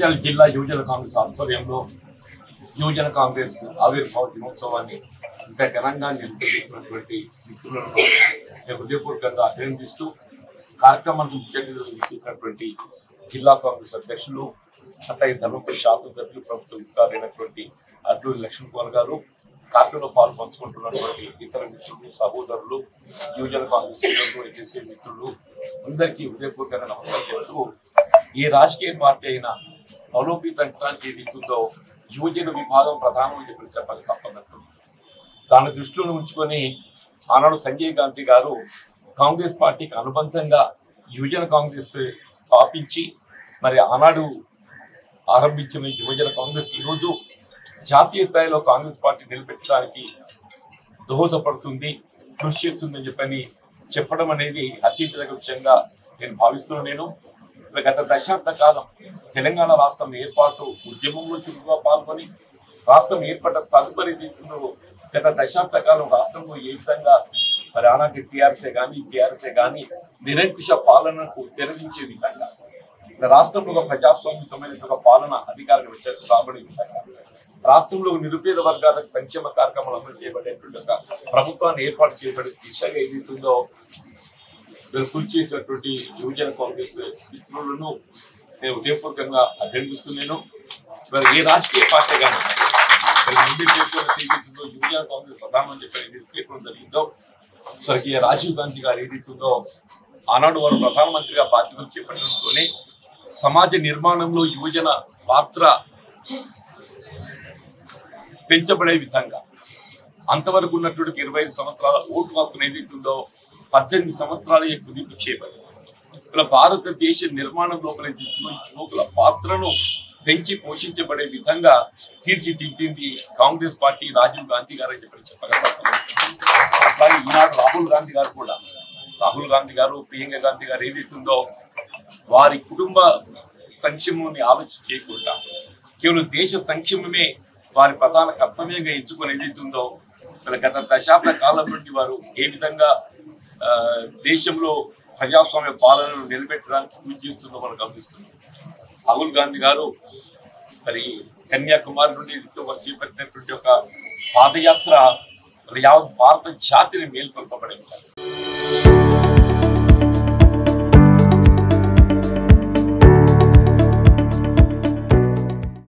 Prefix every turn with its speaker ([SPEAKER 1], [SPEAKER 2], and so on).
[SPEAKER 1] జగిత్యాల జిల్లా యువజన కాంగ్రెస్ ఆధ్వర్యంలో యువజన కాంగ్రెస్ ఆవిర్భావ దినోత్సవాన్ని ఇంకా ఘనంగా నిర్వహించినటువంటి మిత్రులను నేను హృదయపూర్వకంగా అభినందిస్తూ కార్యక్రమానికి ముఖ్య అతిథులు చేసినటువంటి జిల్లా కాంగ్రెస్ అధ్యక్షులు అట్లాగే ధర్మపురి శాసనసభ్యులు ప్రభుత్వ అధికారైనటువంటి అడ్లూరి లక్ష్మణ్ కుమార్ గారు, కార్యక్రమంలో పాల్పంచుకుంటున్నటువంటి ఇతర మిత్రులు, సహోదరులు, యువజన కాంగ్రెస్ చేసే మిత్రులు అందరికీ హృదయపూర్వకంగా నమస్కారం చెబుతూ, ఏ రాజకీయ పార్టీ అయినా బలోపేతానికి ఏదైతుందో యువజన విభాగం ప్రధానం అని చెప్పి చెప్పాలి తప్పనట్టు. దాని దృష్టిలో ఉంచుకొని ఆనాడు సంజయ్ గాంధీ గారు కాంగ్రెస్ పార్టీకి అనుబంధంగా యువజన కాంగ్రెస్ స్థాపించి మరి ఆనాడు ఆరంభించిన యువజన కాంగ్రెస్ ఈరోజు జాతీయ స్థాయిలో కాంగ్రెస్ పార్టీ నిలబెట్టడానికి దోహదపడుతుంది, కృషి చేస్తుందని చెప్పడం అనేది అత్యంత విషయంగా నేను భావిస్తున్నాను. గత దశాబ్ద కాలం తెలంగాణ రాష్ట్రం ఏర్పాటు ఉద్యమంలో చురుకుగా పాల్గొని రాష్ట్రం ఏర్పడ్డ తదుపరి గత దశాబ్ద కాలం రాష్ట్రంలో ఏ విధంగా మరి ఆనాటి టీఆర్ఎస్ఏ కానీ నిరంకుశ పాలనకు తెరదించే విధంగా రాష్ట్రంలో ఒక ప్రజాస్వామ్యమైన ఒక పాలన అధికారం రాబడే విధంగా రాష్ట్రంలో నిరుపేద వర్గాలకు సంక్షేమ కార్యక్రమాలు అమలు చేయబడేటువంటి ఒక ప్రభుత్వాన్ని ఏర్పాటు చేయబడే దిశగా ఏదైతుందో కృషి చేసినటువంటి యువజన కాంగ్రెస్ మిత్రులను నేను హృదయపూర్వకంగా అభినందిస్తున్నాను. మరి ఏ రాజకీయ పార్టీ కానీ యువజన కాంగ్రెస్ ప్రధానమని చెప్పి పేర్కొనడం జరిగిందో స్వర్గీయ రాజీవ్ గాంధీ గారు ఏదైతుందో ఆనాడు వారు ప్రధానమంత్రిగా బాధ్యతలు చేపట్టడంతోనే సమాజ నిర్మాణంలో యువజన పాత్ర పెంచబడే విధంగా అంతవరకు ఉన్నటువంటి 25 సంవత్సరాల ఓటు హక్కును ఏదైతుందో 18 సంవత్సరాలే కుదింపు చేయబడింది. ఇలా భారతదేశ నిర్మాణం లోపల యువకుల పాత్రను పెంచి పోషించబడే విధంగా తీర్చిదిద్దింది కాంగ్రెస్ పార్టీ, రాజీవ్ గాంధీ గారు అని చెప్పగలుగుతారు. అట్లాగే ఈనాడు రాహుల్ గాంధీ గారు ప్రియాంక గాంధీ గారు ఏదైతుందో వారి కుటుంబ సంక్షేమాన్ని ఆలోచన చేయకుండా కేవలం దేశ సంక్షేమమే వారి ప్రధాన కర్తవ్యంగా ఎంచుకొని ఏదైతుందో గత దశాబ్ద కాలం నుండి వారు ఏ విధంగా దేశంలో ప్రజాస్వామ్య పాలనను నిలబెట్టడానికి కృషి చేస్తుందో మనం గమనిస్తున్నాం. రాహుల్ గాంధీ గారు మరి కన్యాకుమారి నుండి చేపట్టినటువంటి ఒక పాదయాత్ర యావత్ భారత జాతిని మేల్కొల్పబడింది.